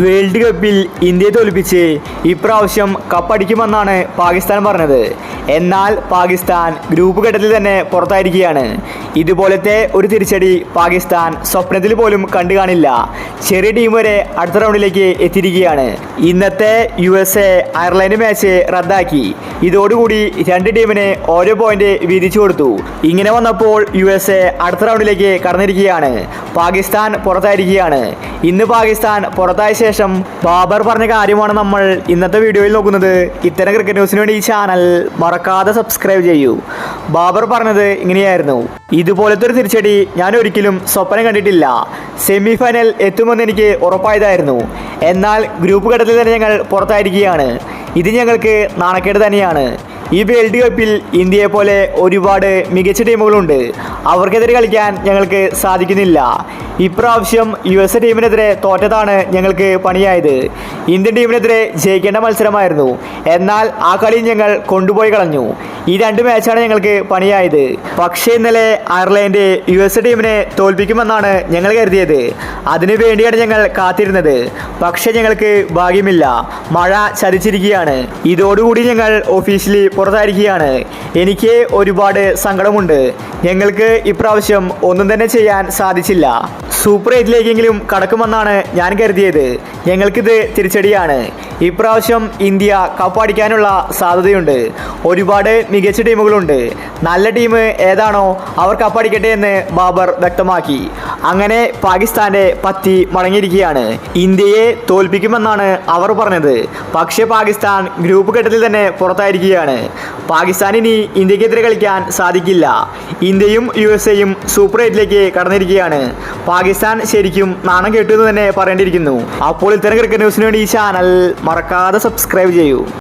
World കപ്പിൽ ഇന്ത്യയെ തോൽപ്പിച്ച് ഇപ്രാവശ്യം കപ്പടിക്കുമെന്നാണ് പാകിസ്ഥാൻ പറഞ്ഞത്. എന്നാൽ പാകിസ്ഥാൻ ഗ്രൂപ്പ് ഘട്ടത്തിൽ തന്നെ പുറത്തായിരിക്കുകയാണ്. ഇതുപോലത്തെ ഒരു തിരിച്ചടി പാകിസ്ഥാൻ സ്വപ്നത്തിൽ പോലും കണ്ടു കാണില്ല. ചെറിയ ടീം വരെ അടുത്ത റൗണ്ടിലേക്ക് എത്തിയിരിക്കുകയാണ്. ഇന്നത്തെ USA അയർലൻഡ് മാച്ച് റദ്ദാക്കി. ഇതോടുകൂടി രണ്ട് ടീമിന് ഓരോ പോയിന്റ് വീതിച്ചു കൊടുത്തു. ഇങ്ങനെ വന്നപ്പോൾ USA അടുത്ത റൗണ്ടിലേക്ക് കടന്നിരിക്കുകയാണ്. പാകിസ്ഥാൻ പുറത്തായിരിക്കുകയാണ്. ഇന്ന് പാകിസ്ഥാൻ പുറത്തായ ശേഷം ബാബർ പറഞ്ഞ കാര്യമാണ് നമ്മൾ ഇന്നത്തെ വീഡിയോയിൽ നോക്കുന്നത്. ഇത്തരം ക്രിക്കറ്റ് ന്യൂസിന് വേണ്ടി ഈ ചാനൽ മറക്കാതെ സബ്സ്ക്രൈബ് ചെയ്യൂ. ബാബർ പറഞ്ഞത് ഇങ്ങനെയായിരുന്നു: ഇതുപോലത്തെ ഒരു തിരിച്ചടി ഞാൻ ഒരിക്കലും സ്വപ്നം കണ്ടിട്ടില്ല. സെമി ഫൈനൽ എത്തുമെന്ന് എനിക്ക് ഉറപ്പായതായിരുന്നു. എന്നാൽ ഗ്രൂപ്പ് ഘട്ടത്തിൽ തന്നെ ഞങ്ങൾ പുറത്തായിരിക്കുകയാണ്. ഇത് ഞങ്ങൾക്ക് നാണക്കേട് തന്നെയാണ്. ഈ വേൾഡ് കപ്പിൽ ഇന്ത്യയെ പോലെ ഒരുപാട് മികച്ച ടീമുകളുണ്ട്. അവർക്കെതിരെ കളിക്കാൻ ഞങ്ങൾക്ക് സാധിക്കുന്നില്ല. ഇപ്രാവശ്യം USA ടീമിനെതിരെ തോറ്റതാണ് ഞങ്ങൾക്ക് പണിയായത്. ഇന്ത്യൻ ടീമിനെതിരെ ജയിക്കേണ്ട മത്സരമായിരുന്നു. എന്നാൽ ആ കളി ഞങ്ങൾ കൊണ്ടുപോയി കളഞ്ഞു. ഈ രണ്ട് മാച്ചാണ് ഞങ്ങൾക്ക് പണിയായത്. പക്ഷേ ഇന്നലെ അയർലൻഡ് USA ടീമിനെ തോൽപ്പിക്കുമെന്നാണ് ഞങ്ങൾ കരുതിയത്. അതിനു വേണ്ടിയാണ് ഞങ്ങൾ കാത്തിരുന്നത്. പക്ഷേ ഞങ്ങൾക്ക് ഭാഗ്യമില്ല. മഴ ചതിച്ചിരിക്കുകയാണ്. ഇതോടുകൂടി ഞങ്ങൾ ഒഫീഷ്യലി പുറത്തായിരിക്കുകയാണ്. എനിക്ക് ഒരുപാട് സങ്കടമുണ്ട്. ഞങ്ങൾക്ക് ഇപ്രാവശ്യം ഒന്നും തന്നെ ചെയ്യാൻ സാധിച്ചില്ല. സൂപ്പർ 8ലേക്കെങ്കിലും കടക്കുമെന്നാണ് ഞാൻ കരുതിയത്. ഞങ്ങൾക്കിത് തിരിച്ചടിയാണ്. ഇപ്രാവശ്യം ഇന്ത്യ കപ്പടിക്കാനുള്ള സാധ്യതയുണ്ട്. ഒരുപാട് മികച്ച ടീമുകളുണ്ട്. നല്ല ടീം ഏതാണോ അവർ കപ്പടിക്കട്ടെ എന്ന് ബാബർ വ്യക്തമാക്കി. അങ്ങനെ പാകിസ്ഥാന്റെ പത്തി മടങ്ങിയിരിക്കുകയാണ്. ഇന്ത്യയെ തോൽപ്പിക്കുമെന്നാണ് അവർ പറഞ്ഞത്. പക്ഷേ പാകിസ്ഥാൻ ഗ്രൂപ്പ് ഘട്ടത്തിൽ തന്നെ പുറത്തായിരിക്കുകയാണ്. പാകിസ്ഥാനിനി ഇന്ത്യക്കെതിരെ കളിക്കാൻ സാധിക്കില്ല. ഇന്ത്യയും USAയും സൂപ്പർ 8ലേക്ക് കടന്നിരിക്കുകയാണ്. പാകിസ്ഥാൻ ശരിക്കും നാണം കെട്ടു എന്ന് തന്നെ പറയേണ്ടിയിരിക്കുന്നു. അപ്പോൾ ഇത്തരം ക്രിക്കറ്റ് ന്യൂസിന് വേണ്ടി ഈ ചാനൽ മറക്കാതെ സബ്സ്ക്രൈബ് ചെയ്യൂ.